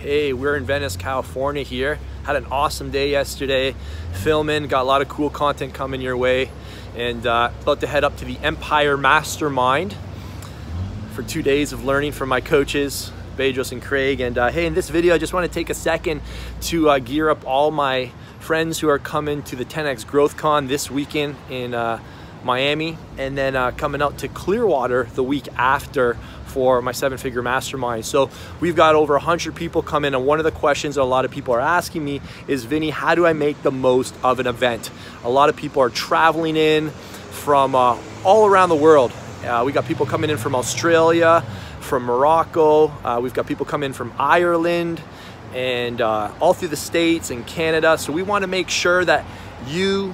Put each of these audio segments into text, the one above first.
Hey, we're in Venice, California here. Had an awesome day yesterday, filming, got a lot of cool content coming your way, and about to head up to the Empire Mastermind for 2 days of learning from my coaches, Bedros and Craig. And hey, in this video, I just want to take a second to gear up all my friends who are coming to the 10X Growth Con this weekend in Miami, and then coming out to Clearwater the week after for my 7-figure mastermind. So we've got over 100 people come in, and one of the questions that a lot of people are asking me is, Vinny, how do I make the most of an event? A lot of people are traveling in from all around the world. We got people coming in from Australia, from Morocco, we've got people coming in from Ireland, and all through the States and Canada. So we want to make sure that you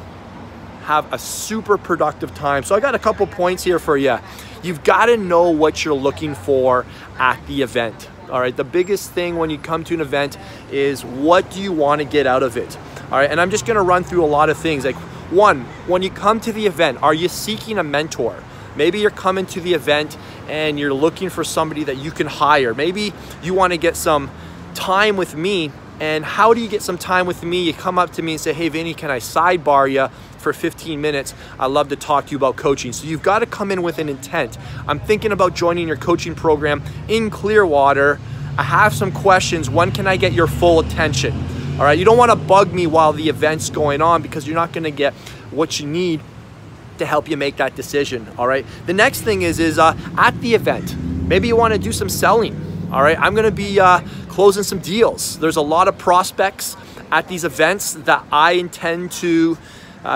have a super productive time. So I got a couple points here for you. You've got to know what you're looking for at the event. All right, the biggest thing when you come to an event is, what do you want to get out of it? All right, and I'm just going to run through a lot of things. Like, one, when you come to the event, are you seeking a mentor? Maybe you're coming to the event and you're looking for somebody that you can hire. Maybe you want to get some time with me. And how do you get some time with me? You come up to me and say, hey, Vinny, can I sidebar you for 15 minutes? I'd love to talk to you about coaching. So you've got to come in with an intent. I'm thinking about joining your coaching program in Clearwater. I have some questions. When can I get your full attention? All right, you don't want to bug me while the event's going on, because you're not going to get what you need to help you make that decision. All right, the next thing is at the event, maybe you want to do some selling. All right, I'm going to be closing some deals. There's a lot of prospects at these events that I intend to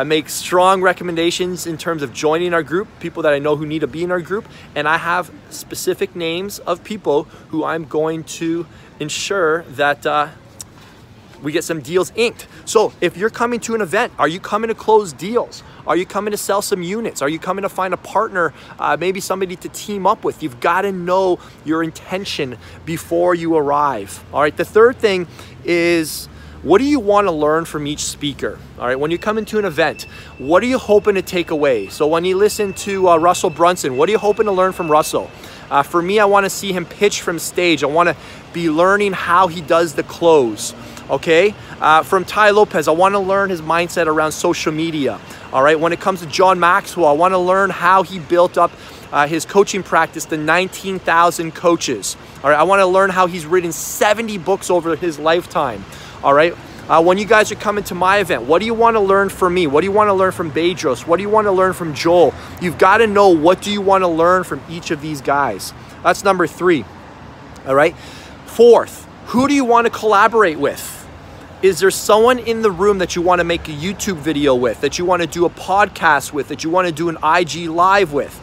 make strong recommendations in terms of joining our group, people that I know who need to be in our group, and I have specific names of people who I'm going to ensure that we get some deals inked. So if you're coming to an event, are you coming to close deals? Are you coming to sell some units? Are you coming to find a partner, maybe somebody to team up with? You've got to know your intention before you arrive. All right, the third thing is, what do you want to learn from each speaker? All right, when you come into an event, what are you hoping to take away? So when you listen to Russell Brunson, what are you hoping to learn from Russell? For me, I want to see him pitch from stage. I want to be learning how he does the close. Okay, from Ty Lopez, I want to learn his mindset around social media. All right, when it comes to John Maxwell, I want to learn how he built up his coaching practice to 19,000 coaches. All right, I want to learn how he's written 70 books over his lifetime. All right, when you guys are coming to my event, what do you want to learn from me? What do you want to learn from Bedros? What do you want to learn from Joel? You've got to know, what do you want to learn from each of these guys? That's number 3. All right, fourth, who do you want to collaborate with? Is there someone in the room that you want to make a YouTube video with, that you want to do a podcast with, that you want to do an IG live with?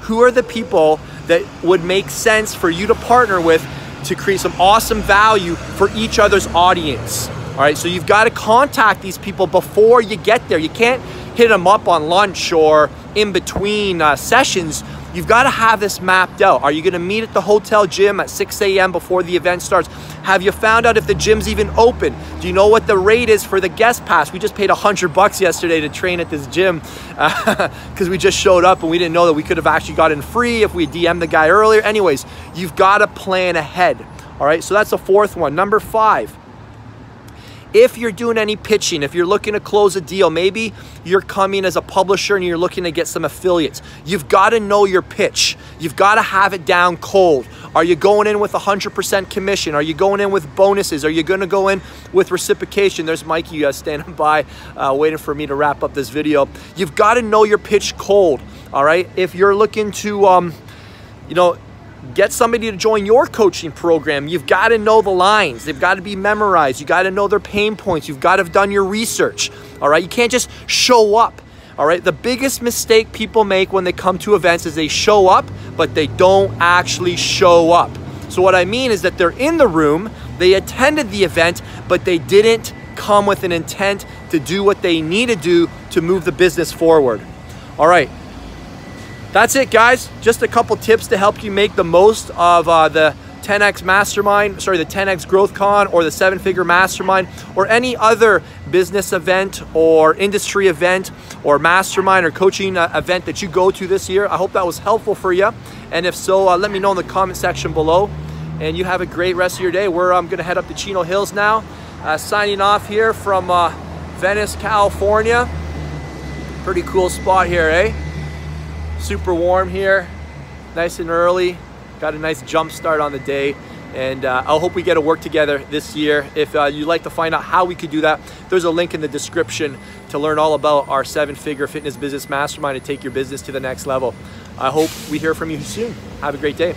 Who are the people that would make sense for you to partner with to create some awesome value for each other's audience? All right, so you've got to contact these people before you get there. You can't hit them up on lunch or in between sessions. You've got to have this mapped out. Are you going to meet at the hotel gym at 6 a.m. before the event starts? Have you found out if the gym's even open? Do you know what the rate is for the guest pass? We just paid $100 yesterday to train at this gym because we just showed up and we didn't know that we could have actually gotten free if we DM'd the guy earlier. Anyways, you've got to plan ahead. All right, so that's the fourth one. Number 5. If you're doing any pitching, if you're looking to close a deal, maybe you're coming as a publisher and you're looking to get some affiliates, you've got to know your pitch. You've got to have it down cold. Are you going in with 100% commission? Are you going in with bonuses? Are you going to go in with reciprocation? There's Mikey standing by waiting for me to wrap up this video. You've got to know your pitch cold, all right? If you're looking to, get somebody to join your coaching program, you've got to know the lines. They've got to be memorized. You got to know their pain points. You've got to have done your research. All right, you can't just show up. All right, the biggest mistake people make when they come to events is they show up, but they don't actually show up. So what I mean is that they're in the room, they attended the event, but they didn't come with an intent to do what they need to do to move the business forward. All right. That's it, guys. Just a couple tips to help you make the most of the 10X Mastermind, sorry, the 10X Growth Con or the 7-figure Mastermind or any other business event or industry event or mastermind or coaching event that you go to this year. I hope that was helpful for you. And if so, let me know in the comment section below. and you have a great rest of your day. We're gonna head up to Chino Hills now. Signing off here from Venice, California. Pretty cool spot here, eh? Super warm here, nice and early. Got a nice jump start on the day. And I hope we get to work together this year. If you'd like to find out how we could do that, there's a link in the description to learn all about our 7-figure fitness business mastermind and take your business to the next level. I hope we hear from you soon. Have a great day.